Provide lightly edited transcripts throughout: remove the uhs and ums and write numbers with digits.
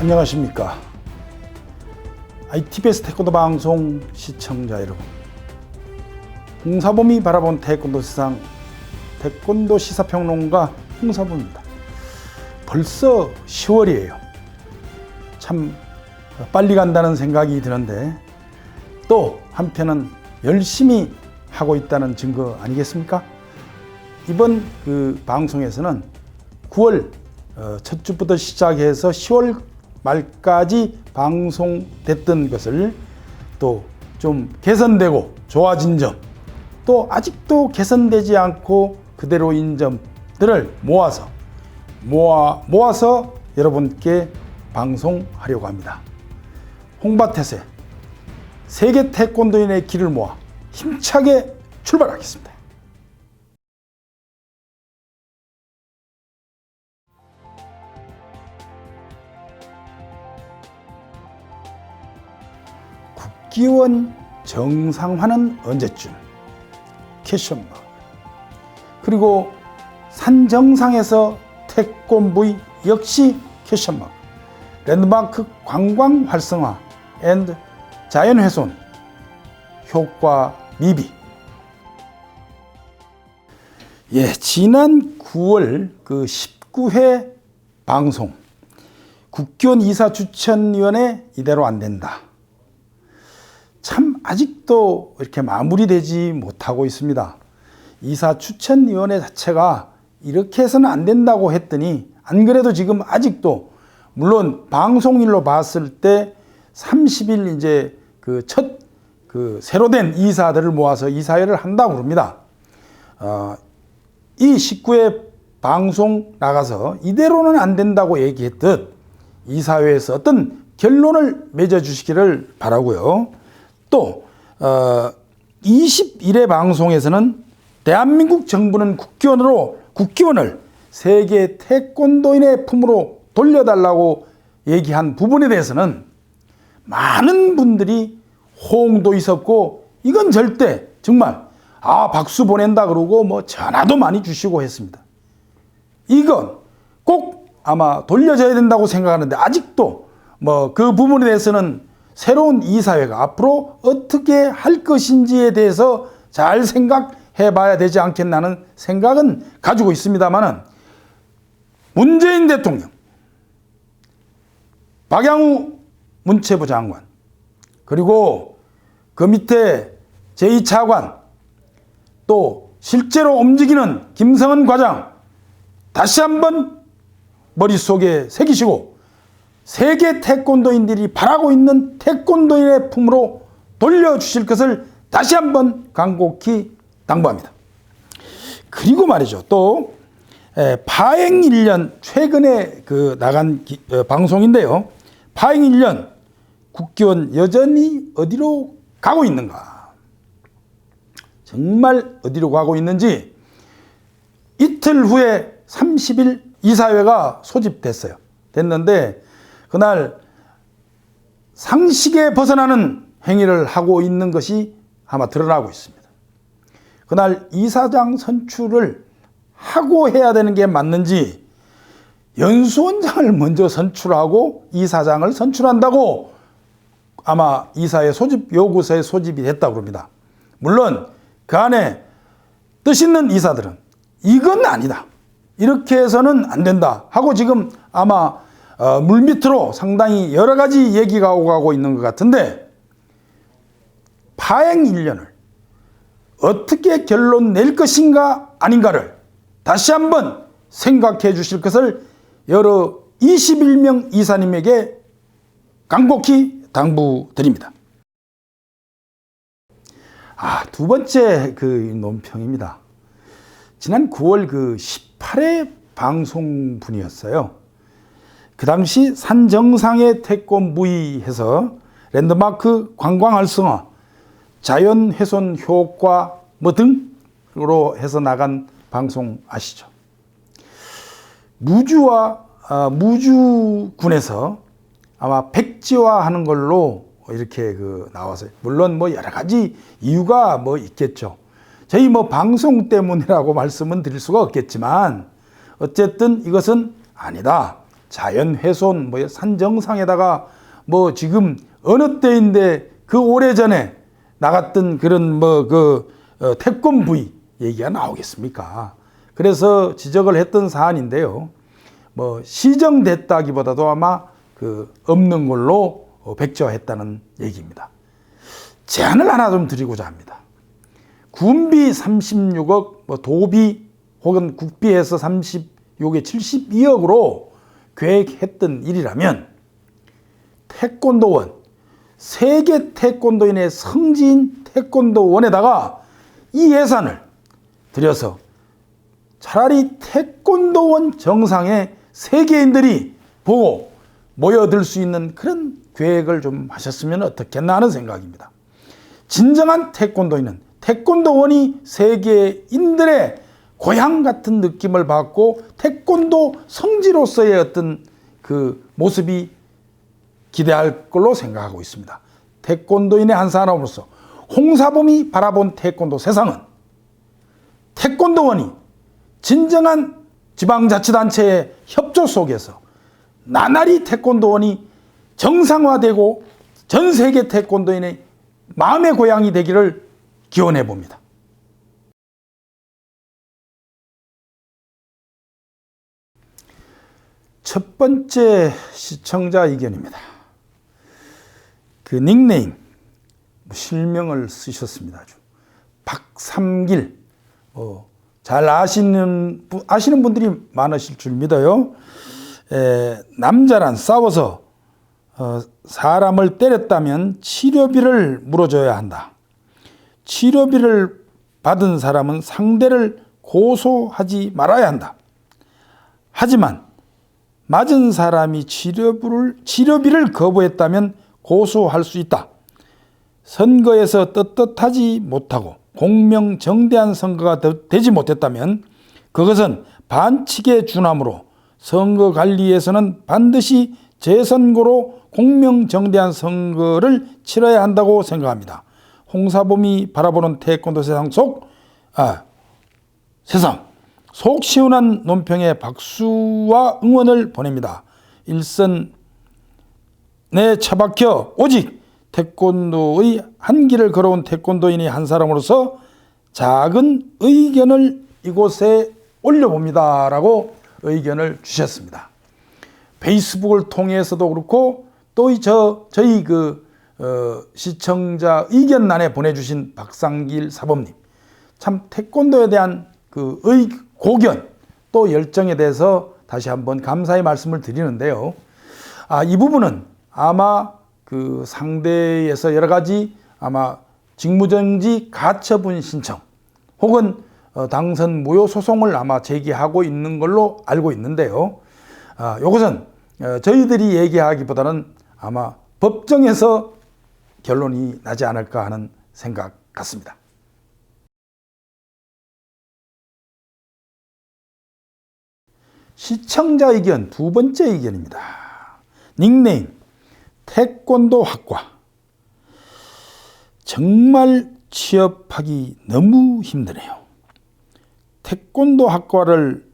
안녕하십니까. TBS 태권도 방송 시청자 여러분, 홍사범이 바라본 태권도 세상, 태권도 시사평론가 홍사범입니다. 벌써 10월이에요. 참 빨리 간다는 생각이 드는데, 또 한편은 열심히 하고 있다는 증거 아니겠습니까? 이번 방송에서는 9월 첫 주부터 시작해서 10월 말까지 방송됐던 것을 또 좀 개선되고 좋아진 점, 또 아직도 개선되지 않고 그대로인 점들을 모아서 여러분께 방송하려고 합니다. 홍바태세 세계 태권도인의 길을 모아 힘차게 출발하겠습니다. 국기원 정상화는 언제쯤? 퀘션마크. 그리고 산 정상에서 태권브이 역시 퀘션마크. 랜드마크 관광 활성화 앤드 자연 훼손 효과 미비. 지난 9월 19회 방송, 국기원 이사추천위원회 이대로 안 된다. 참 아직도 이렇게 마무리되지 못하고 있습니다. 이사추천위원회 자체가 이렇게 해서는 안 된다고 했더니, 안 그래도 지금 아직도, 물론 방송일로 봤을 때 30일 이제 첫 새로 된 이사들을 모아서 이사회를 한다고 그럽니다. 이 19회 방송 나가서 이대로는 안 된다고 얘기했듯 이사회에서 어떤 결론을 맺어주시기를 바라고요. 또 21회 방송에서는 대한민국 정부는 국기원을 세계 태권도인의 품으로 돌려달라고 얘기한 부분에 대해서는 많은 분들이 호응도 있었고, 이건 절대 정말 박수 보낸다 그러고 전화도 많이 주시고 했습니다. 이건 꼭 아마 돌려줘야 된다고 생각하는데, 아직도 그 부분에 대해서는 새로운 이사회가 앞으로 어떻게 할 것인지에 대해서 잘 생각해 봐야 되지 않겠나는 생각은 가지고 있습니다만은, 문재인 대통령, 박양우 문체부 장관, 그리고 그 밑에 제2차관, 또 실제로 움직이는 김성은 과장, 다시 한번 머릿속에 새기시고 세계 태권도인들이 바라고 있는 태권도인의 품으로 돌려주실 것을 다시 한번 간곡히 당부합니다. 그리고 말이죠, 또 파행 1년, 최근에 나간 방송인데요. 파행 1년, 국기원 여전히 어디로 가고 있는가? 정말 어디로 가고 있는지 이틀 후에 30일 이사회가 됐는데, 그날 상식에 벗어나는 행위를 하고 있는 것이 아마 드러나고 있습니다. 그날 이사장 선출을 하고 해야 되는 게 맞는지, 연수원장을 먼저 선출하고 이사장을 선출한다고 아마 이사회 소집 요구서에 소집이 됐다고 합니다. 물론 그 안에 뜻 있는 이사들은 이건 아니다, 이렇게 해서는 안 된다 하고 지금 아마 물밑으로 상당히 여러 가지 얘기가 오가고 있는 것 같은데, 파행 1년을 어떻게 결론 낼 것인가 아닌가를 다시 한번 생각해 주실 것을 여러 21명 이사님에게 간곡히 당부드립니다. 두 번째 논평입니다. 지난 9월 18회 방송분이었어요. 그 당시 산 정상의 태권브이 해서 랜드마크 관광 활성화, 자연 훼손 효과 등으로 해서 나간 방송 아시죠? 무주군에서 아마 백지화하는 걸로 이렇게 나왔어요. 물론 여러 가지 이유가 있겠죠. 저희 방송 때문이라고 말씀은 드릴 수가 없겠지만, 어쨌든 이것은 아니다. 자연훼손, 산 정상에다가 지금 어느 때인데 그 오래전에 나갔던 그런 태권브이 얘기가 나오겠습니까? 그래서 지적을 했던 사안인데요. 시정됐다기보다도 아마 없는 걸로 백지화했다는 얘기입니다. 제안을 하나 좀 드리고자 합니다. 군비 36억, 도비 혹은 국비해서 36에 72억으로 계획했던 일이라면 태권도원, 세계 태권도인의 성지인 태권도원에다가 이 예산을 들여서 차라리 태권도원 정상에 세계인들이 보고 모여들 수 있는 그런 계획을 좀 하셨으면 어떻겠나 하는 생각입니다. 진정한 태권도인은 태권도원이 세계인들의 고향 같은 느낌을 받고 태권도 성지로서의 어떤 그 모습이 기대할 걸로 생각하고 있습니다. 태권도인의 한 사람으로서 홍사범이 바라본 태권도 세상은 태권도원이 진정한 지방자치단체의 협조 속에서 나날이 태권도원이 정상화되고 전 세계 태권도인의 마음의 고향이 되기를 기원해 봅니다. 첫 번째 시청자 의견입니다. 그 닉네임, 실명을 쓰셨습니다. 아주. 박삼길. 잘 아시는 분들이 많으실 줄 믿어요. 남자란 싸워서 사람을 때렸다면 치료비를 물어줘야 한다. 치료비를 받은 사람은 상대를 고소하지 말아야 한다. 하지만 맞은 사람이 치료비를 거부했다면 고소할 수 있다. 선거에서 떳떳하지 못하고 공명정대한 선거가 되지 못했다면 그것은 반칙에 준하므로 선거관리에서는 반드시 재선거로 공명정대한 선거를 치러야 한다고 생각합니다. 홍사범이 바라보는 태권도 세상 속 시원한 논평에 박수와 응원을 보냅니다. 일선에 처박혀 오직 태권도의 한 길을 걸어온 태권도인이 한 사람으로서 작은 의견을 이곳에 올려봅니다. 라고 의견을 주셨습니다. 페이스북을 통해서도 그렇고 또 저희 시청자 의견란에 보내주신 박상길 사범님, 참 태권도에 대한 고견 또 열정에 대해서 다시 한번 감사의 말씀을 드리는데요. 이 부분은 아마 상대에서 여러 가지 아마 직무정지 가처분 신청 혹은 당선 무효 소송을 아마 제기하고 있는 걸로 알고 있는데요. 이것은 저희들이 얘기하기보다는 아마 법정에서 결론이 나지 않을까 하는 생각 같습니다. 시청자 의견 두 번째 의견입니다. 닉네임 태권도 학과. 정말 취업하기 너무 힘드네요. 태권도 학과를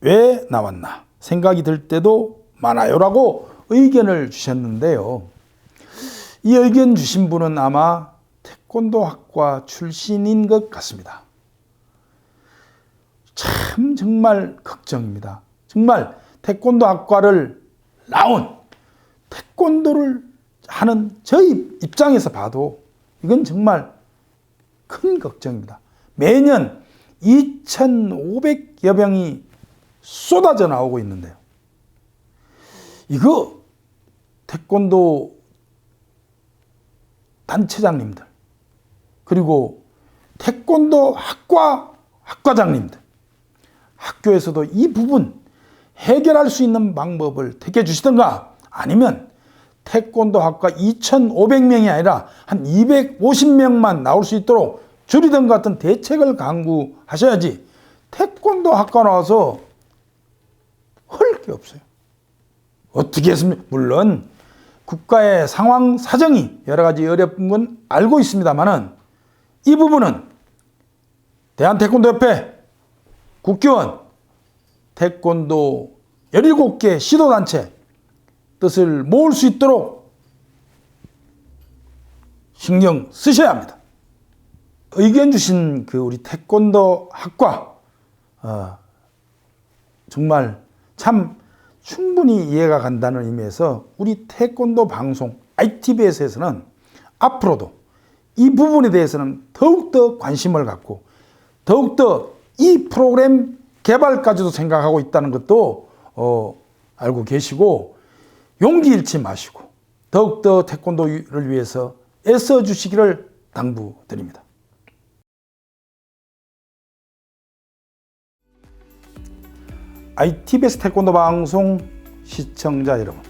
왜 나왔나 생각이 들 때도 많아요. 라고 의견을 주셨는데요. 이 의견 주신 분은 아마 태권도 학과 출신인 것 같습니다. 참 정말 걱정입니다. 정말 태권도 학과를 나온 태권도를 하는 저희 입장에서 봐도 이건 정말 큰 걱정입니다. 매년 2,500여 명이 쏟아져 나오고 있는데요. 이거 태권도 단체장님들 그리고 태권도 학과장님들 학교에서도 이 부분 해결할 수 있는 방법을 택해 주시던가 아니면 태권도 학과 2,500명이 아니라 한 250명만 나올 수 있도록 줄이던 같은 대책을 강구하셔야지 태권도 학과 나와서 할 게 없어요. 어떻게 했습니까? 물론 국가의 상황 사정이 여러 가지 어려운 건 알고 있습니다만은 이 부분은 대한태권도협회, 국교원, 태권도 17개 시도단체 뜻을 모을 수 있도록 신경 쓰셔야 합니다. 의견 주신 우리 태권도 학과 정말 참 충분히 이해가 간다는 의미에서 우리 태권도 방송 ITV에서는 앞으로도 이 부분에 대해서는 더욱더 관심을 갖고 더욱더 이 프로그램 개발까지도 생각하고 있다는 것도 알고 계시고 용기 잃지 마시고 더욱더 태권도를 위해서 애써 주시기를 당부드립니다. ITBS 태권도 방송 시청자 여러분,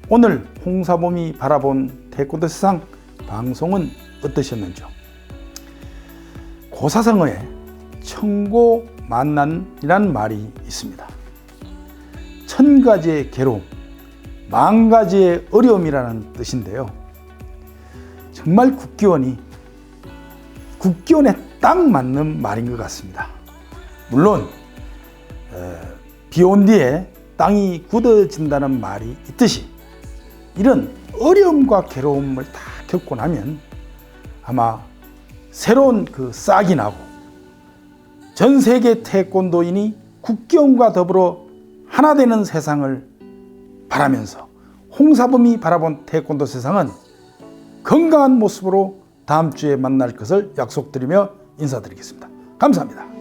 오늘 홍사범이 바라본 태권도 세상 방송은 어떠셨는지요? 고사성어에 천고만난이라는 말이 있습니다. 1000가지의 괴로움, 10,000가지의 어려움이라는 뜻인데요. 정말 국기원에 딱 맞는 말인 것 같습니다. 물론 비 온 뒤에 땅이 굳어진다는 말이 있듯이 이런 어려움과 괴로움을 다 겪고 나면 아마 새로운 싹이 나고 전 세계 태권도인이 국기원과 더불어 하나 되는 세상을 바라면서 홍사범이 바라본 태권도 세상은 건강한 모습으로 다음 주에 만날 것을 약속드리며 인사드리겠습니다. 감사합니다.